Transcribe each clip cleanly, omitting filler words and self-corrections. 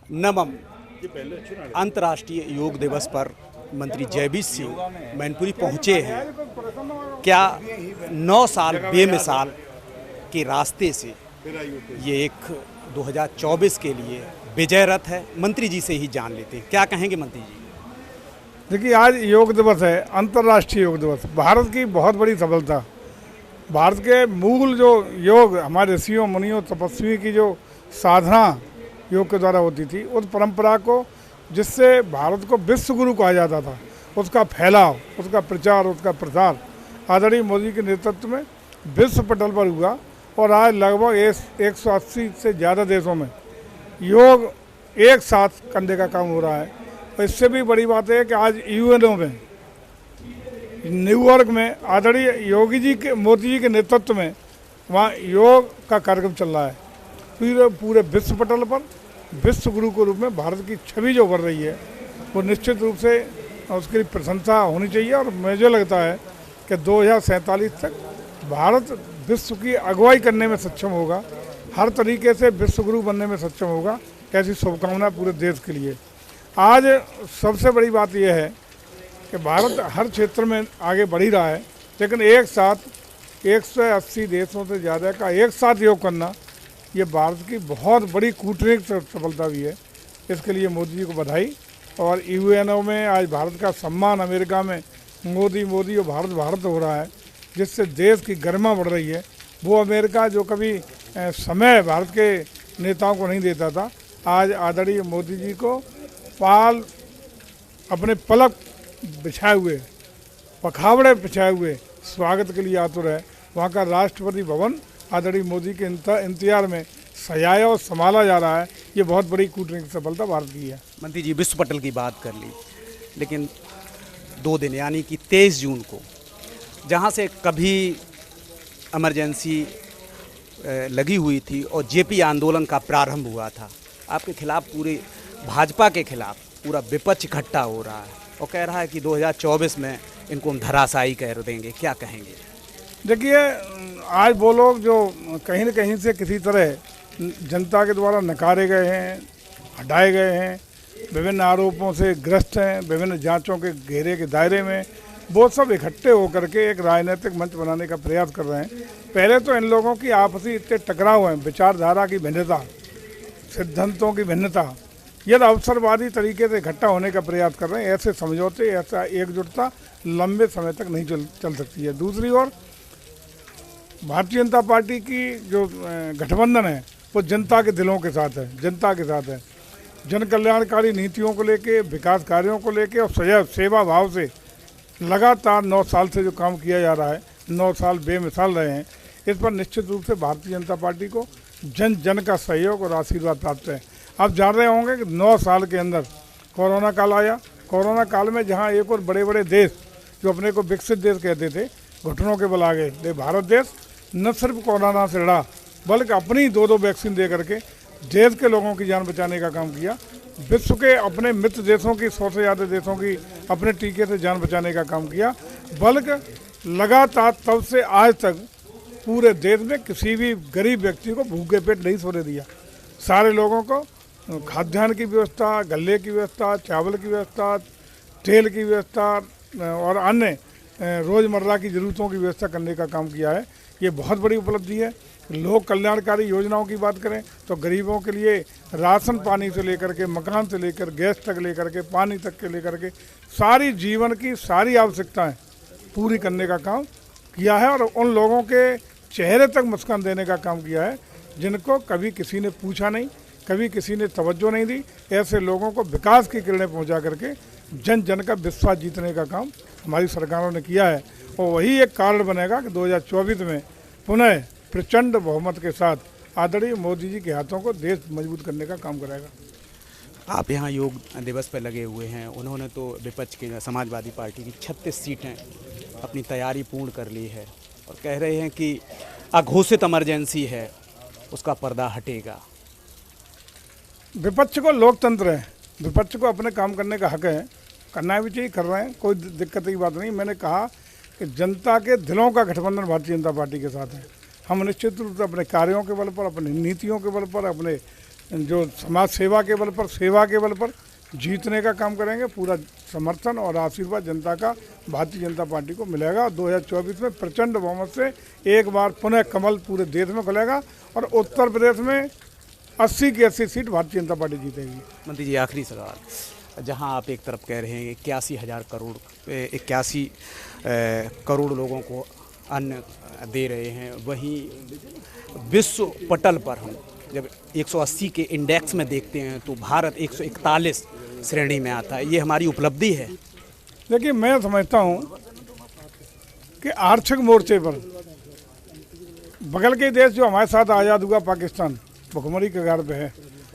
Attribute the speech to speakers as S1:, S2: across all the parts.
S1: नवम अंतर्राष्ट्रीय योग दिवस पर मंत्री जयवीर सिंह मैनपुरी पहुंचे हैं। क्या 9 साल बेमिसाल के रास्ते से ये एक 2024 के लिए विजय रथ है? मंत्री जी से ही जान लेते हैं, क्या कहेंगे मंत्री जी?
S2: देखिए, आज योग दिवस है, अंतर्राष्ट्रीय योग दिवस। भारत की बहुत बड़ी सफलता। भारत के मूल जो योग हमारे ऋषियों मुनियों तपस्वी की जो साधना योग के द्वारा होती थी, उस परंपरा को जिससे भारत को विश्व गुरु कहा जाता था, उसका फैलाव, उसका प्रचार, उसका प्रसार आदरणीय मोदी के नेतृत्व में विश्व पटल पर हुआ। और आज लगभग 180 से ज़्यादा देशों में योग एक साथ करने का काम हो रहा है। और इससे भी बड़ी बात है कि आज यूएनओ में न्यूयॉर्क में आदरणीय योगी जी के मोदी जी के नेतृत्व में वहाँ योग का कार्यक्रम चल रहा है। पूरे विश्व पटल पर विश्व गुरु के रूप में भारत की छवि जो उभर रही है, वो निश्चित रूप से उसकी प्रशंसा होनी चाहिए। और मुझे लगता है कि 2047 तक भारत विश्व की अगुवाई करने में सक्षम होगा, हर तरीके से विश्व गुरु बनने में सक्षम होगा। ऐसी शुभकामना पूरे देश के लिए। आज सबसे बड़ी बात यह है कि भारत हर क्षेत्र में आगे बढ़ ही रहा है, लेकिन एक साथ 180 देशों से ज़्यादा का एक साथ योग करना, ये भारत की बहुत बड़ी कूटनीतिक सफलता भी है। इसके लिए मोदी जी को बधाई। और यूएनओ में आज भारत का सम्मान, अमेरिका में मोदी मोदी और भारत भारत हो रहा है, जिससे देश की गरिमा बढ़ रही है। वो अमेरिका जो कभी समय भारत के नेताओं को नहीं देता था, आज आदरणीय मोदी जी को पाल अपने पलक बिछाए हुए, पखावड़े बिछाए हुए स्वागत के लिए आतुर है। वहाँ का राष्ट्रपति भवन आदरणीय मोदी के इंतजार में सजाया और संभाला जा रहा है। ये बहुत बड़ी कूटनीतिक सफलता भारत की है।
S1: मंत्री जी, विश्व पटल की बात कर ली, लेकिन 2 दिन यानी कि 23 जून को जहाँ से कभी इमरजेंसी लगी हुई थी और जेपी आंदोलन का प्रारंभ हुआ था, आपके खिलाफ, पूरे भाजपा के खिलाफ पूरा विपक्ष इकट्ठा हो रहा है और कह रहा है कि 2024 में इनको हम धराशायी कर देंगे, क्या कहेंगे?
S2: देखिए, आज वो लोग जो कहीं न कहीं से किसी तरह जनता के द्वारा नकारे गए हैं, हटाए गए हैं, विभिन्न आरोपों से ग्रस्त हैं, विभिन्न जांचों के घेरे के दायरे में, वो सब इकट्ठे होकर के एक राजनीतिक मंच बनाने का प्रयास कर रहे हैं। पहले तो इन लोगों की आपसी इतने टकराव हैं, विचारधारा की भिन्नता, सिद्धांतों की भिन्नता, यदि अवसरवादी तरीके से इकट्ठा होने का प्रयास कर रहे हैं। ऐसे समझौते, ऐसा एकजुटता लंबे समय तक नहीं चल सकती है। दूसरी ओर भारतीय जनता पार्टी की जो गठबंधन है, वो जनता के दिलों के साथ है, जनता के साथ है। जन कल्याणकारी नीतियों को लेके, विकास कार्यों को लेके और सजग सेवा भाव से लगातार 9 साल से जो काम किया जा रहा है, 9 साल बेमिसाल रहे हैं। इस पर निश्चित रूप से भारतीय जनता पार्टी को जन जन का सहयोग और आशीर्वाद प्राप्त है। आप जान रहे होंगे कि 9 साल के अंदर कोरोना काल आया। कोरोना काल में जहां एक और बड़े बड़े देश जो अपने को विकसित देश कहते थे, घुटनों के बल आ गए, ले भारत देश न सिर्फ कोरोना से लड़ा, बल्कि अपनी 2-2 वैक्सीन दे करके देश के लोगों की जान बचाने का काम किया। विश्व के अपने मित्र देशों की 100 से ज़्यादा देशों की अपने टीके से जान बचाने का काम किया। बल्कि लगातार तब से आज तक पूरे देश में किसी भी गरीब व्यक्ति को भूखे पेट नहीं सोने दिया। सारे लोगों को खाद्यान्न की व्यवस्था, गल्ले की व्यवस्था, चावल की व्यवस्था, तेल की व्यवस्था और अन्य रोज़मर्रा की ज़रूरतों की व्यवस्था करने का काम किया है। ये बहुत बड़ी उपलब्धि है। लोक कल्याणकारी योजनाओं की बात करें तो गरीबों के लिए राशन पानी से लेकर के, मकान से लेकर, गैस तक लेकर के, पानी तक के लेकर के सारी जीवन की सारी आवश्यकताएं पूरी करने का काम किया है। और उन लोगों के चेहरे तक मुस्कान देने का काम किया है जिनको कभी किसी ने पूछा नहीं, कभी किसी ने तवज्जो नहीं दी। ऐसे लोगों को विकास की किरणें पहुंचा करके जन जन का विश्वास जीतने का काम हमारी सरकारों ने किया है। और वही एक कारण बनेगा कि 2024 में पुनः प्रचंड बहुमत के साथ आदरणीय मोदी जी के हाथों को देश मजबूत करने का काम करेगा।
S1: आप यहाँ योग दिवस पर लगे हुए हैं। उन्होंने तो विपक्ष की, समाजवादी पार्टी की 36 सीटें अपनी तैयारी पूर्ण कर ली है और कह रहे हैं कि अघोषित इमरजेंसी है, उसका पर्दा हटेगा।
S2: विपक्ष को लोकतंत्र है, विपक्ष को अपने काम करने का हक है, करना भी चाहिए, कर रहे हैं, कोई दिक्कत की बात नहीं। मैंने कहा कि जनता के दिलों का गठबंधन भारतीय जनता पार्टी के साथ है। हम निश्चित रूप से अपने कार्यों के बल पर, अपनी नीतियों के बल पर, अपने जो समाज सेवा के बल पर, सेवा के बल पर जीतने का काम करेंगे। पूरा समर्थन और आशीर्वाद जनता का भारतीय जनता पार्टी को मिलेगा। 2024 में प्रचंड बहुमत से एक बार पुनः कमल पूरे देश में खुलेगा और उत्तर प्रदेश में 80 की 80 सीट भारतीय जनता पार्टी जीतेगी।
S1: मंत्री जी, आखिरी सवाल, जहां आप एक तरफ कह रहे हैं 81,000 करोड़ 81 करोड़ लोगों को अन्न दे रहे हैं, वहीं विश्व पटल पर हम जब 180 के इंडेक्स में देखते हैं तो भारत 141 श्रेणी में आता है। ये हमारी उपलब्धि है।
S2: देखिए, मैं समझता हूँ कि आर्थिक मोर्चे पर बगल के देश जो हमारे साथ आज़ाद हुआ, पाकिस्तान भुखमरी के कगार पे है।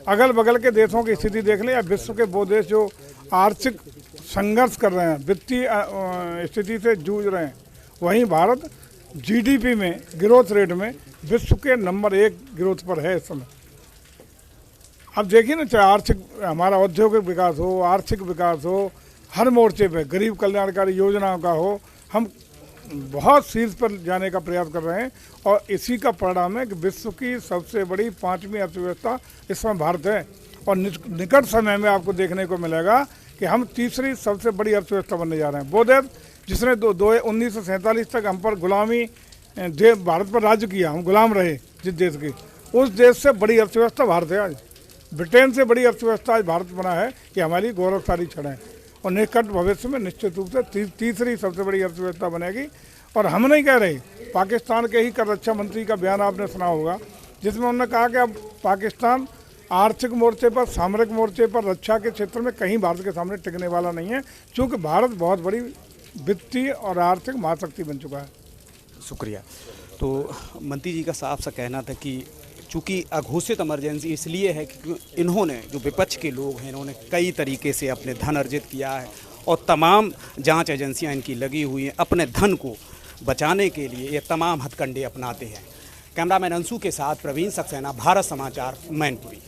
S2: अगल बगल के देशों की स्थिति देख लें या विश्व के वो देश जो आर्थिक संघर्ष कर रहे हैं, वित्तीय स्थिति से जूझ रहे हैं, वहीं भारत जीडीपी में, ग्रोथ रेट में विश्व के नंबर 1 ग्रोथ पर है इस समय। अब देखिए ना, चाहे आर्थिक हमारा औद्योगिक विकास हो, आर्थिक विकास हो, हर मोर्चे पे गरीब कल्याणकारी योजनाओं का हो, हम बहुत शीर्ष पर जाने का प्रयास कर रहे हैं। और इसी का परिणाम है कि विश्व की सबसे बड़ी 5वीं अर्थव्यवस्था इस समय भारत है। और निकट समय में आपको देखने को मिलेगा कि हम तीसरी सबसे बड़ी अर्थव्यवस्था बनने जा रहे हैं। वो देश जिसने 1947 तक हम पर गुलामी भारत पर राज्य किया, हम गुलाम रहे जिस देश के, उस देश से बड़ी अर्थव्यवस्था भारत है आज। ब्रिटेन से बड़ी अर्थव्यवस्था आज भारत बना है। ये हमारी गौरवशाली क्षण है और निकट भविष्य में निश्चित रूप से तीसरी सबसे बड़ी अर्थव्यवस्था बनेगी। और हम नहीं कह रहे, पाकिस्तान के ही कर रक्षा मंत्री का बयान आपने सुना होगा, जिसमें उन्होंने कहा कि अब पाकिस्तान आर्थिक मोर्चे पर, सामरिक मोर्चे पर, रक्षा के क्षेत्र में कहीं भारत के सामने टिकने वाला नहीं है, क्योंकि भारत बहुत बड़ी वित्तीय और आर्थिक महाशक्ति बन चुका है।
S1: शुक्रिया। तो मंत्री जी का साफ सा कहना था कि चूँकि अघोषित इमरजेंसी इसलिए है कि इन्होंने, जो विपक्ष के लोग हैं, इन्होंने कई तरीके से अपने धन अर्जित किया है और तमाम जांच एजेंसियां इनकी लगी हुई हैं अपने धन को बचाने के लिए। ये तमाम हथकंडे अपनाते हैं। कैमरामैन अंशु के साथ प्रवीण सक्सेना, भारत समाचार, मैनपुरी।